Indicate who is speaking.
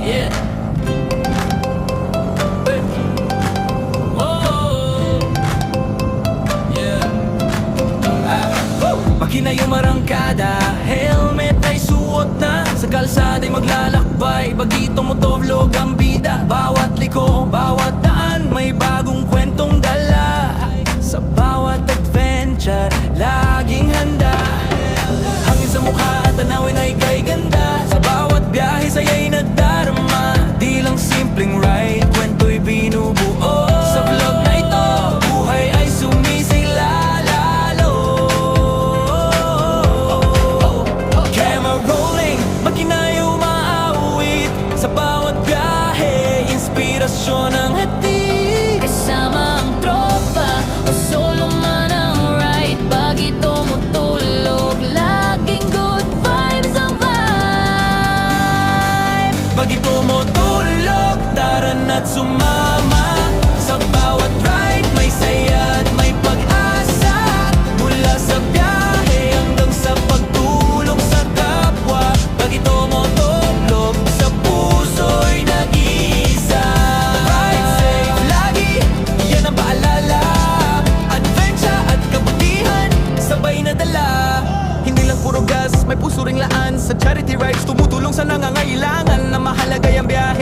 Speaker 1: Yeah. Oh, yeah. Makina yung marangkada, helmet ay suot na. Sa kalsada'y maglalakbay, bagito mo tovlog ang bida. Bawat liko, bawat daan, may bagong kwentong dala. Sa bawat adventure, laging handa. Hangin sa mukha at tanawin ay kay ganda. Sa bawat biyahe saya'y nadarama. Di lang simpleng ride, kwento'y binubuo. Sa vlog na ito, buhay ay sumisigla lalo. Camera rolling, makina'y umaawit. Sa bawat biyahe, inspirasyon ang hatid.
Speaker 2: Kasama ang tropa o solo man ang ride, bagito mo tulog, laging good vibes ang vibe.
Speaker 1: Bagito mo tulog, tara na't sumama. Sa bawat ride, may saya at may pag-asa. Mula sa biyahe hanggang sa pagtulong sa kapwa. Bagito mo tulog, sa puso'y nag-iisa. Ride safe lagi, yan ang paalala. Adventure at kabutihan, sabay na dala. Hindi lang puro gas, may puso ring laan. Sa charity rides, tumutulong sa nangangailangan. Na mahalagay ang biyahe